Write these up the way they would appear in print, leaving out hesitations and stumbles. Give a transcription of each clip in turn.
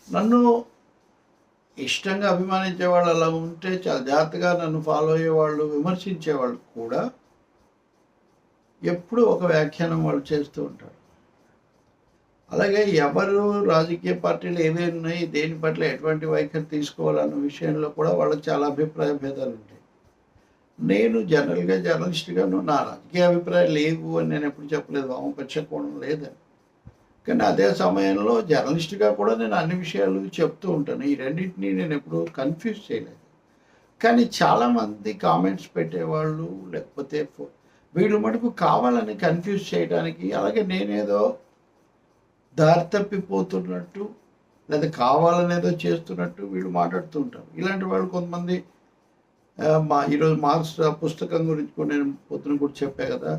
నన్ను ఇష్టంగా అభిమానించే వాళ్ళు అలా ఉంటే చాలా జాగ్రత్తగా నన్ను ఫాలో అయ్యేవాళ్ళు, విమర్శించేవాళ్ళు కూడా ఎప్పుడూ ఒక వ్యాఖ్యానం వాళ్ళు చేస్తూ ఉంటారు. అలాగే ఎవరు రాజకీయ పార్టీలు ఏవేవి ఉన్నాయి, దేని పట్ల ఎటువంటి వైఖరి తీసుకోవాలన్న విషయంలో కూడా వాళ్ళకి చాలా అభిప్రాయ భేదాలు ఉంటాయి. నేను జనరల్గా జర్నలిస్ట్గాను నా రాజకీయ అభిప్రాయాలు లేవు అని నేను ఎప్పుడు చెప్పలేదు, వామపక్ష కోణం లేదని. కానీ అదే సమయంలో జర్నలిస్ట్గా కూడా నేను అన్ని విషయాలు చెప్తూ ఉంటాను. ఈ రెండింటినీ నేను ఎప్పుడు కన్ఫ్యూజ్ చేయలేదు. కానీ చాలామంది కామెంట్స్ పెట్టేవాళ్ళు, లేకపోతే వీళ్ళు మటుకు కావాలని కన్ఫ్యూజ్ చేయడానికి, అలాగే నేనేదో దారి తప్పిపోతున్నట్టు లేదా కావాలనేదో చేస్తున్నట్టు వీళ్ళు మాట్లాడుతూ ఉంటారు. ఇలాంటి వాళ్ళు కొంతమంది ఈరోజు మార్క్స్ పుస్తకం గురించి కూడా నేను పొద్దున కూడా చెప్పా కదా,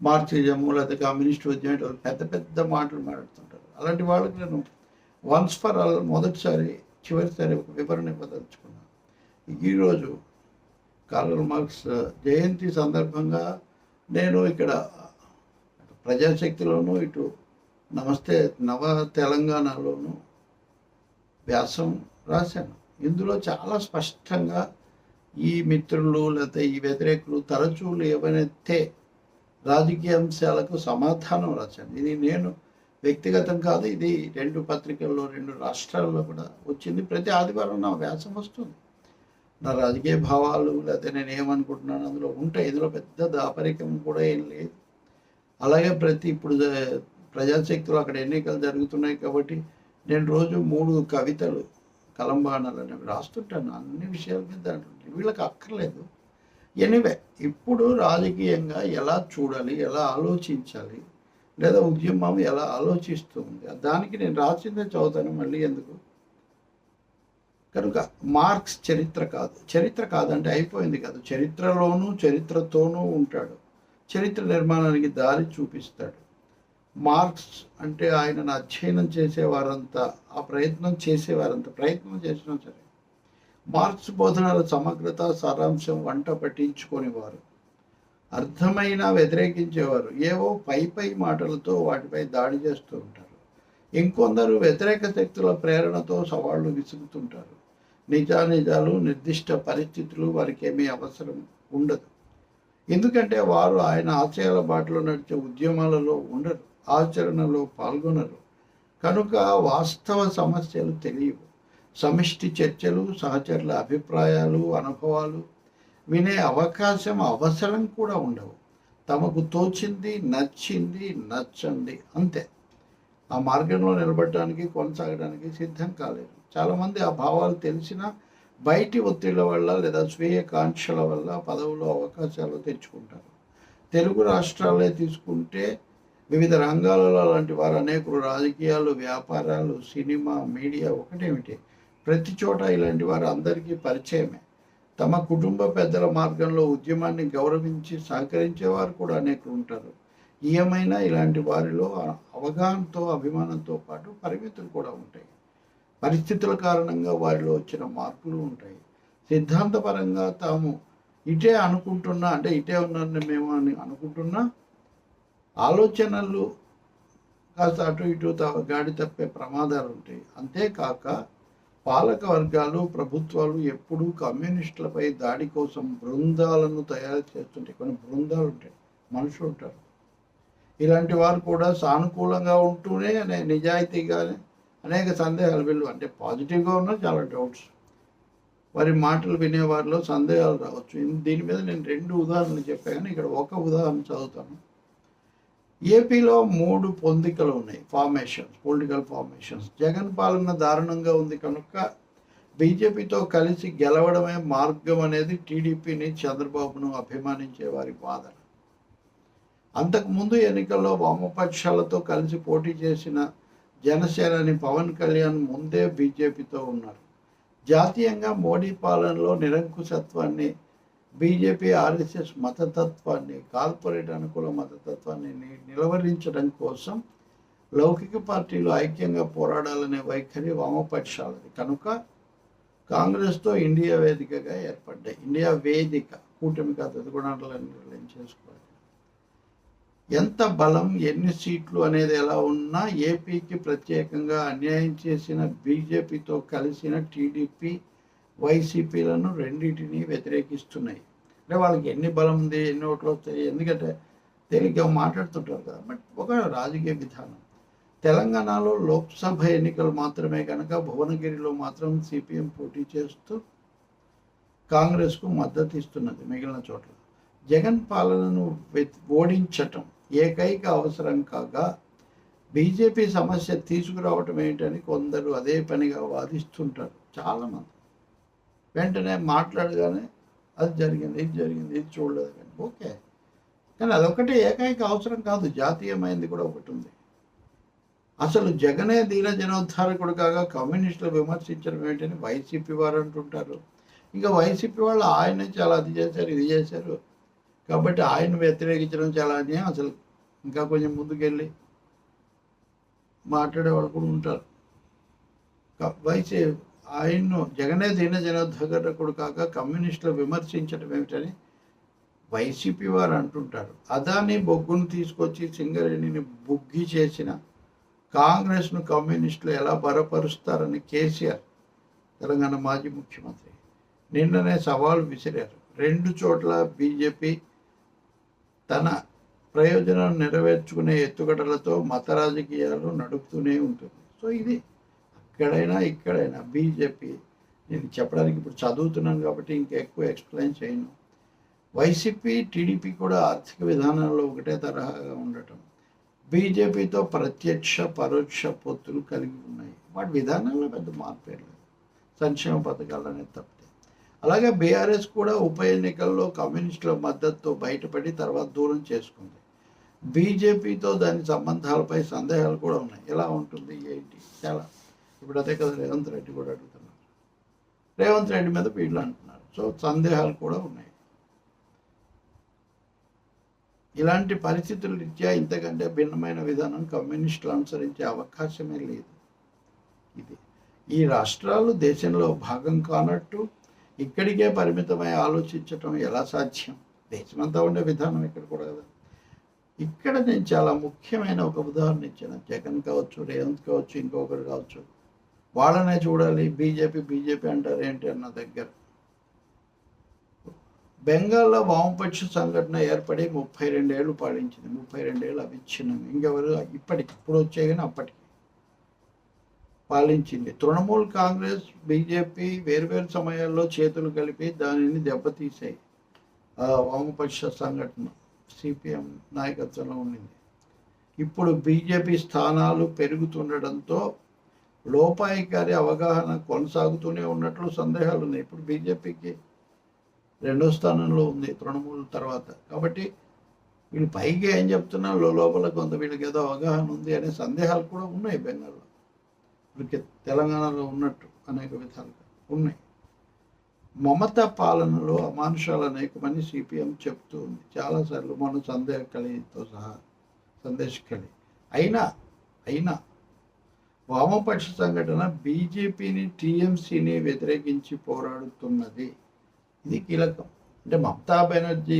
మార్క్సిజము లేదా కమ్యూనిస్ట్ ఉద్యమం పెద్ద పెద్ద మాటలు మాట్లాడుతుంటారు. అలాంటి వాళ్ళకి నేను వన్స్ ఫర్ ఆల్ మొదటిసారి చివరిసారి ఒక వివరణ ఇవ్వదలుచుకున్నాను. ఈరోజు కార్ల్ మార్క్స్ జయంతి సందర్భంగా నేను ఇక్కడ ప్రజాశక్తిలోనూ, ఇటు నమస్తే నవ తెలంగాణలోనూ వ్యాసం రాశాను. ఇందులో చాలా స్పష్టంగా ఈ మిత్రులు లేకపోతే ఈ వ్యతిరేకులు తరచూ ఏవైతే రాజకీయ అంశాలకు సమాధానం రాశాను. ఇది నేను వ్యక్తిగతం కాదు, ఇది 2 పత్రికల్లో 2 రాష్ట్రాల్లో కూడా వచ్చింది. ప్రతి ఆదివారం నా వ్యాసం వస్తుంది. నా రాజకీయ భావాలు లేకపోతే నేను ఏమనుకుంటున్నాను అందులో ఉంటాయి. ఇందులో పెద్ద దాపరికం కూడా ఏం లేదు. అలాగే ఇప్పుడు ప్రజాశక్తిలో అక్కడ ఎన్నికలు జరుగుతున్నాయి కాబట్టి నేను రోజు 3 కవితలు, కలంబాణాలు అనేవి రాస్తుంటాను. అన్ని విషయాల మీద అంటుంటాను. వీళ్ళకి అక్కర్లేదు. ఎనీవే, ఇప్పుడు రాజకీయంగా ఎలా చూడాలి, ఎలా ఆలోచించాలి, లేదా ఉద్యమం ఎలా ఆలోచిస్తుంది, దానికి నేను రాసిందే చదువుతాను, మళ్ళీ ఎందుకు. కనుక మార్క్స్ చరిత్ర కాదంటే అయిపోయింది కాదు. చరిత్రలోనూ చరిత్రతోనూ ఉంటాడు. చరిత్ర నిర్మాణానికి దారి చూపిస్తాడు. మార్క్స్ అంటే ఆయనను అధ్యయనం చేసేవారంతా, ఆ ప్రయత్నం చేసినా సరే మార్క్స్ బోధనల సమగ్రత, సారాంశం వంట పట్టించుకునేవారు. అర్థమైనా వ్యతిరేకించేవారు. ఏవో పై మాటలతో వాటిపై దాడి చేస్తూ ఉంటారు. ఇంకొందరు వ్యతిరేక శక్తుల ప్రేరణతో సవాళ్లు విసుగుతుంటారు. నిజాలు, నిర్దిష్ట పరిస్థితులు వారికి ఏమీ అవసరం ఉండదు. ఎందుకంటే వారు ఆయన ఆశయాల బాటలో నడిచే ఉద్యమాలలో ఉండరు, ఆచరణలో పాల్గొనరు. కనుక వాస్తవ సమస్యలు తెలియవు. సమిష్టి చర్చలు, సహచరుల అభిప్రాయాలు, అనుభవాలు వినే అవసరం కూడా ఉండవు. తమకు తోచింది, నచ్చింది, నచ్చంది అంతే. ఆ మార్గంలో నిలబడటానికి, కొనసాగడానికి సిద్ధం కాలేదు. చాలామంది ఆ భావాలు తెలిసినా బయటి ఒత్తిళ్ల వల్ల లేదా స్వీయ కాంక్షల వల్ల పదవులు, అవకాశాలు తెచ్చుకుంటారు. తెలుగు రాష్ట్రాలే తీసుకుంటే వివిధ రంగాలలో అలాంటి వారు అనేకులు. రాజకీయాలు, వ్యాపారాలు, సినిమా, మీడియా ఒకటేమిటి, ప్రతి చోట ఇలాంటి వారు అందరికీ పరిచయమే. తమ కుటుంబ పెద్దల మార్గంలో ఉద్యమాన్ని గౌరవించి సహకరించేవారు కూడా అనేకులు ఉంటారు. ఏమైనా ఇలాంటి వారిలో అవగాహనతో, అభిమానంతో పాటు పరిమితులు కూడా ఉంటాయి. పరిస్థితుల కారణంగా వారిలో వచ్చిన మార్పులు ఉంటాయి. సిద్ధాంతపరంగా తాము ఇటే అనుకుంటున్నా, అంటే ఇటే ఉన్నారని మేము అని అనుకుంటున్నా, ఆలోచనలు కాస్త అటు ఇటు గాడి తప్పే ప్రమాదాలు ఉంటాయి. అంతేకాక పాలక వర్గాలు, ప్రభుత్వాలు ఎప్పుడూ కమ్యూనిస్టులపై దాడి కోసం బృందాలను తయారు చేస్తుంటాయి. కొన్ని బృందాలు ఉంటాయి, మనుషులు ఉంటారు. ఇలాంటి వారు కూడా సానుకూలంగా ఉంటూనే నిజాయితీగానే అనేక సందేహాలు, వీళ్ళు అంటే పాజిటివ్గా ఉన్నా చాలా డౌట్స్. వారి మాటలు వినేవారిలో సందేహాలు రావచ్చు. దీని మీద నేను 2 ఉదాహరణలు చెప్పాను. ఇక్కడ ఒక ఉదాహరణ చదువుతాను. ఏపీలో 3 పొందికలు ఉన్నాయి, పొలిటికల్ ఫార్మేషన్స్. జగన్ పాలన దారుణంగా ఉంది కనుక బీజేపీతో కలిసి గెలవడమే మార్గం అనేది టీడీపీని, చంద్రబాబును అభిమానించే వారి వాదన. అంతకుముందు ఎన్నికల్లో వామపక్షాలతో కలిసి పోటీ చేసిన జనసేనాని పవన్ కళ్యాణ్ ముందే బీజేపీతో ఉన్నారు. జాతీయంగా మోడీ పాలనలో నిరంకుశత్వాన్ని, బీజేపీ ఆర్ఎస్ఎస్ మతతత్వాన్ని, కార్పొరేట్ అనుకూల మతతత్వాన్ని నిలవరించడం కోసం లౌకిక పార్టీలు ఐక్యంగా పోరాడాలనే వైఖరి వామపక్షాలది. కనుక కాంగ్రెస్తో ఇండియా వేదికగా ఏర్పడ్డాయి. ఇండియా వేదిక, కూటమి కాదు, అది కూడా నిర్ణయం చేసుకోవాలి. ఎంత బలం, ఎన్ని సీట్లు అనేది ఎలా ఉన్నా ఏపీకి ప్రత్యేకంగా అన్యాయం చేసిన బీజేపీతో కలిసిన టీడీపీ, వైసీపీలను రెండింటినీ వ్యతిరేకిస్తున్నాయి. అంటే వాళ్ళకి ఎన్ని బలం ఉంది, ఎన్ని ఓట్లు వస్తాయి, ఎందుకంటే తేలిగ్గా మాట్లాడుతుంటారు కదా. బట్ ఒక రాజకీయ విధానం. తెలంగాణలో లోక్సభ ఎన్నికలు మాత్రమే కనుక భువనగిరిలో మాత్రం సిపిఎం పోటీ చేస్తూ కాంగ్రెస్కు మద్దతు ఇస్తున్నది. మిగిలిన చోట్ల జగన్ పాలనను ఓడించటం ఏకైక అవసరం కాగా బీజేపీ సమస్య తీసుకురావటం ఏంటని కొందరు అదే పనిగా వాదిస్తుంటారు. చాలామంది వెంటనే మాట్లాడగానే అది జరిగింది, ఇది జరిగింది, ఇది చూడలేదు కానీ ఓకే, కానీ అదొకటి ఏకైక అవసరం కాదు, జాతీయమైనది కూడా ఒకటి ఉంది. అసలు జగనే దీన జనోద్ధారకుడు కాగా కమ్యూనిస్టులు విమర్శించడం ఏంటని వైసీపీ వారు అంటుంటారు. ఇంకా వైసీపీ వాళ్ళు ఆయన చాలా అది చేశారు, ఇది చేశారు కాబట్టి ఆయన వ్యతిరేకించడం చాలా అన్యాయం. అసలు ఇంకా కొంచెం ముందుకెళ్ళి మాట్లాడేవాళ్ళు కూడా ఉంటారు. ఆయన్ను జగనే దీన జనోద్ధారకుడు కాక కమ్యూనిస్టులు విమర్శించడం ఏమిటని వైసీపీ వారు అంటుంటారు. అదాని బొగ్గును తీసుకొచ్చి సింగరేణిని బుగ్గి చేసిన కాంగ్రెస్ను కమ్యూనిస్టులు ఎలా బలపరుస్తారని కేసీఆర్, తెలంగాణ మాజీ ముఖ్యమంత్రి, నిన్ననే సవాల్ విసిరారు. రెండు చోట్ల బీజేపీ తన ప్రయోజనం నెరవేర్చుకునే ఎత్తుగడలతో మత రాజకీయాలు నడుపుతూనే ఉంటుంది. సో ఇది అక్కడైనా ఇక్కడైనా బీజేపీ, నేను చెప్పడానికి ఇప్పుడు చదువుతున్నాను కాబట్టి ఇంకెక్కువ ఎక్స్ప్లెయిన్ చేయను. వైసీపీ, టీడీపీ కూడా ఆర్థిక విధానంలో ఒకటే తరహాగా ఉండటం, బీజేపీతో ప్రత్యక్ష పరోక్ష పొత్తులు కలిగి ఉన్నాయి. వాటి విధానంలో పెద్ద మార్పే లేదు, సంక్షేమ పథకాలు అనేది తప్పితే. అలాగే బీఆర్ఎస్ కూడా ఉప ఎన్నికల్లో కమ్యూనిస్టుల మద్దతుతో బయటపడి తర్వాత దూరం చేసుకుంది. బీజేపీతో దాని సంబంధాలపై సందేహాలు కూడా ఉన్నాయి. ఎలా ఉంటుంది ఏంటి చాలా, ఇప్పుడు అదే కదా రేవంత్ రెడ్డి కూడా అడుగుతున్నారు, రేవంత్ రెడ్డి మీద వీళ్ళు అంటున్నారు. సో సందేహాలు కూడా ఉన్నాయి. ఇలాంటి పరిస్థితుల రీత్యా ఇంతకంటే భిన్నమైన విధానం కమ్యూనిస్టులు అనుసరించే అవకాశమే లేదు. ఇది ఈ రాష్ట్రాలు దేశంలో భాగం కానట్టు ఇక్కడికే పరిమితమై ఆలోచించటం ఎలా సాధ్యం? దేశమంతా ఉండే విధానం ఇక్కడ కూడా కదా. ఇక్కడ నేను చాలా ముఖ్యమైన ఒక ఉదాహరణ ఇచ్చాను. జగన్ కావచ్చు, రేవంత్ కావచ్చు, ఇంకొకరు కావచ్చు, వాళ్ళనే చూడాలి, బీజేపీ అంటారు ఏంటి అన్న దగ్గర. బెంగాల్లో వామపక్ష సంఘటన ఏర్పడి 32 ఏళ్ళు పాలించింది. 32 ఏళ్ళు అవిచ్ఛిన్నం. ఇంకెవరు ఇప్పుడు వచ్చే కానీ అప్పటికి పాలించింది. తృణమూల్ కాంగ్రెస్, బీజేపీ వేర్వేరు సమయాల్లో చేతులు కలిపి దానిని దెబ్బతీసాయి. వామపక్ష సంఘటన సిపిఎం నాయకత్వంలో ఉండింది. ఇప్పుడు బీజేపీ స్థానాలు పెరుగుతుండడంతో లోపాయికారి అవగాహన కొనసాగుతూనే ఉన్నట్లు సందేహాలు ఉన్నాయి. ఇప్పుడు బీజేపీకి 2వ స్థానంలో ఉంది తృణమూల్ తర్వాత. కాబట్టి వీళ్ళు పైకి ఏం చెప్తున్నా లోపల కొంత వీళ్ళకి ఏదో అవగాహన ఉంది అనే సందేహాలు కూడా ఉన్నాయి బెంగాల్లో. ఇప్పుడు తెలంగాణలో ఉన్నట్టు అనేక విధాలుగా ఉన్నాయి. మమతా పాలనలో అమానుషాలు అనేకమని సిపిఎం చెప్తూ ఉంది చాలాసార్లు, మన సందేశకళితో సహా. అయినా వామపక్ష సంఘటన బీజేపీని, టీఎంసీని వ్యతిరేకించి పోరాడుతున్నది. ఇది కీలకం. అంటే మమతా బెనర్జీ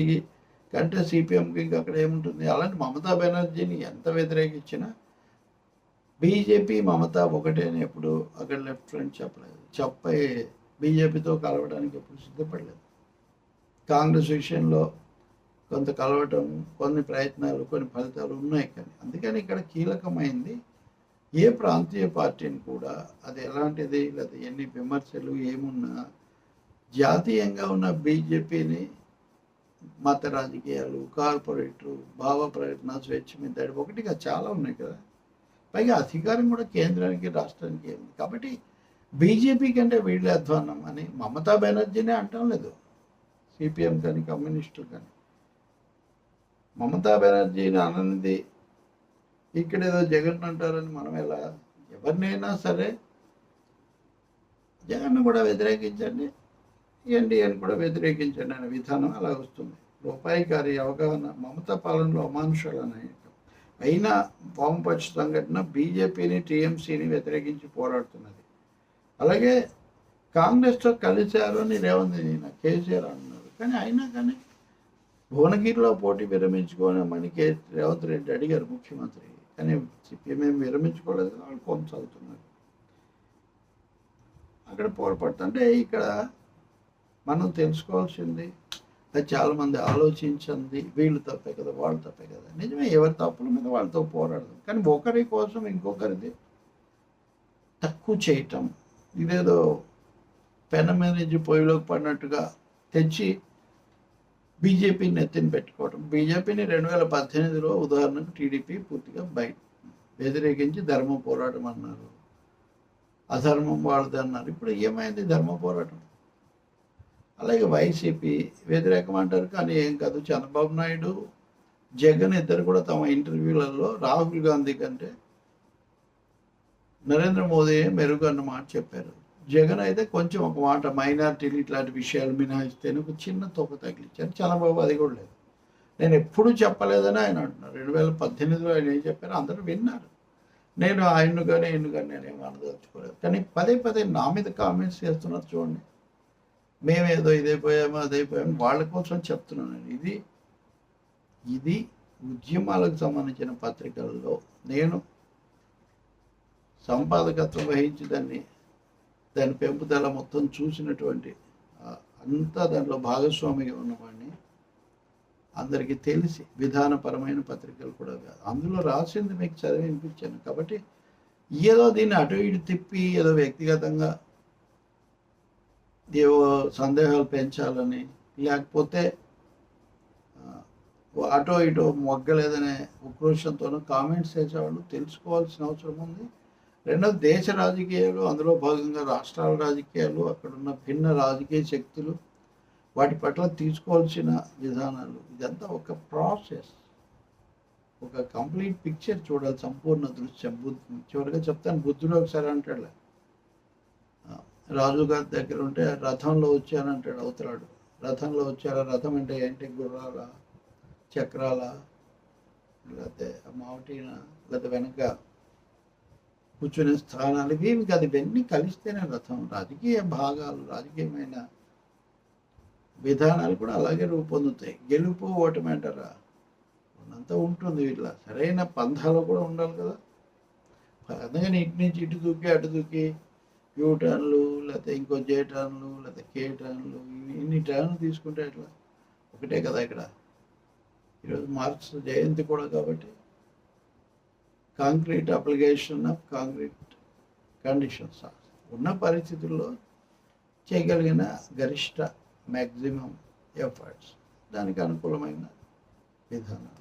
కంటే సిపిఎంకి ఇంకా అక్కడ ఏముంటుంది? అలాంటి మమతా బెనర్జీని ఎంత వ్యతిరేకించినా బీజేపీ, మమతా ఒకటే అని ఎప్పుడు అక్కడ లెఫ్ట్ ఫ్రంట్ చెప్పలేదు. బీజేపీతో కలవడానికి ఎప్పుడు సిద్ధపడలేదు. కాంగ్రెస్ విషయంలో కొంత కలవటం, కొన్ని ప్రయత్నాలు, కొన్ని ఫలితాలు ఉన్నాయి. కానీ అందుకని ఇక్కడ కీలకమైంది ఏ ప్రాంతీయ పార్టీని కూడా, అది ఎలాంటిది లేదా ఎన్ని విమర్శలు ఏమున్నా, జాతీయంగా ఉన్న బీజేపీని మత రాజకీయాలు, కార్పొరేట్లు, భావ ప్రయత్న, స్వేచ్ఛ మీద ఒకటిగా చాలా ఉన్నాయి కదా. పైగా అధికారం కూడా కేంద్రానికి, రాష్ట్రానికి ఉంది. కాబట్టి బీజేపీ కంటే వీళ్ళే అధ్వానం అని మమతా బెనర్జీనే అంటాం లేదు, సిపిఎం కానీ కమ్యూనిస్టులు కానీ. మమతా బెనర్జీని అననిది ఇక్కడ ఏదో జగన్ అంటారని మనం ఎలా? ఎవరినైనా సరే జగన్ను కూడా వ్యతిరేకించండి, ఎన్డీఏని కూడా వ్యతిరేకించండి అనే విధానం అలా వస్తుంది. రూపాయికారి అవగాహన, మమతా పాలనలో అమానుషాలు అనేక. అయినా వామపక్ష సంఘటన బీజేపీని, టీఎంసీని వ్యతిరేకించి పోరాడుతున్నది. అలాగే కాంగ్రెస్తో కలిశారు అని రేవంత్ కేసీఆర్ అన్నారు. కానీ అయినా కానీ భువనగిరిలో పోటీ విరమించుకోమని రేవంత్ రెడ్డి అడిగారు ముఖ్యమంత్రి, కానీ సిపిఎం విరమించుకోలేదు, వాళ్ళు కొనసాగుతున్నారు. అక్కడ పోరాపడుతుంది. అంటే ఇక్కడ మనం తెలుసుకోవాల్సింది, అది చాలామంది ఆలోచించింది, వీళ్ళు తప్పే కదా, వాళ్ళు తప్పే కదా. నిజమే, ఎవరి తప్పుల మీద వాళ్ళతో పోరాడదు, కానీ ఒకరి కోసం ఇంకొకరిది తక్కువ చేయటం, ఇదేదో పెన మీద నుంచి పొయ్యిలోకి పడినట్టుగా తెచ్చి బీజేపీని ఎత్తిన పెట్టుకోవడం. బీజేపీని 2018లో ఉదాహరణకు టీడీపీ పూర్తిగా వ్యతిరేకించి ధర్మ పోరాటం అన్నారు, అధర్మం వాళ్ళది అన్నారు. ఇప్పుడు ఏమైంది ధర్మ పోరాటం? అలాగే వైసీపీ వ్యతిరేకం అంటారు, కానీ ఏం కాదు. చంద్రబాబు నాయుడు, జగన్ ఇద్దరు కూడా తమ ఇంటర్వ్యూలలో రాహుల్ గాంధీ కంటే నరేంద్ర మోదీ మెరుగు అన్న మాట చెప్పారు. జగన్ అయితే కొంచెం ఒక మాట, మైనార్టీలు ఇట్లాంటి విషయాలు మినహాయిస్తేనే ఒక చిన్న తోక తగిలించారు. చంద్రబాబు అది కూడా లేదు. నేను ఎప్పుడూ చెప్పలేదని ఆయన అంటున్నారు. 2018లో ఆయన ఏం చెప్పారు అందరూ విన్నారు. నేను ఆయన్ను కానీ నేనేం అనదలుచుకోలేదు. కానీ పదే పదే నా మీద కామెంట్స్ చేస్తున్నారు. చూడండి, మేమేదో ఇదైపోయామో అదైపోయామో, వాళ్ళ కోసం చెప్తున్నాను. ఇది ఉద్యమాలకు సంబంధించిన పత్రికల్లో నేను సంపాదకత్వం వహించి దాని పెంపుదల మొత్తం చూసినటువంటి, అంతా దాంట్లో భాగస్వామిగా ఉన్నవాడిని. అందరికీ తెలిసి విధానపరమైన పత్రికలు కూడా కాదు, అందులో రాసింది మీకు చదివి వినిపించాను. కాబట్టి ఏదో దీన్ని అటు ఇటు తిప్పి ఏదో వ్యక్తిగతంగా ఏవో సందేహాలు పెంచాలని, లేకపోతే అటో ఇటో మొగ్గలేదనే ఉక్రోషంతోనూ కామెంట్స్ చేసేవాళ్ళు తెలుసుకోవాల్సిన అవసరం ఉంది. రెండోది, దేశ రాజకీయాలు, అందులో భాగంగా రాష్ట్రాల రాజకీయాలు, అక్కడున్న భిన్న రాజకీయ శక్తులు, వాటి పట్ల తీసుకోవాల్సిన విధానాలు, ఇదంతా ఒక ప్రాసెస్. ఒక కంప్లీట్ పిక్చర్ చూడాలి, సంపూర్ణ దృశ్యం. చివరిగా చెప్తాను, బుద్ధుడు ఒకసారి అంటాడు, రాజుగారి దగ్గర ఉంటే రథంలో వచ్చానంటాడు అవతలాడు. రథంలో వచ్చారా? రథం అంటే ఏంటి? గుర్రాల, చక్రాల, లేకపోతే మావటీన, లేకపోతే వెనక కూర్చునే స్థానాలు, ఇవి కాదు, ఇవన్నీ కలిస్తేనే రథం. రాజకీయ భాగాలు, రాజకీయమైన విధానాలు కూడా అలాగే రూపొందుతాయి. గెలుపు ఓటమి అంటారా, అంతా ఉంటుంది. ఇట్లా సరైన పంథాలో కూడా ఉండాలి కదా. అందుకని ఇటు నుంచి ఇటు దూకి అటు దూకి యూ టర్న్లు, లేకపోతే ఇంకో జే టర్న్లు, లేకపోతే కే టర్న్లు, ఇన్ని టర్న్లు తీసుకుంటే ఎట్లా? ఒకటే కదా ఇక్కడ. ఈరోజు మార్క్స్ జయంతి కూడా, కాబట్టి concrete application of concrete conditions, ఉన్న పరిస్థితుల్లో చేయగలిగిన గరిష్ట మ్యాక్సిమం ఎఫర్ట్స్, దానికి అనుకూలమైన విధానం.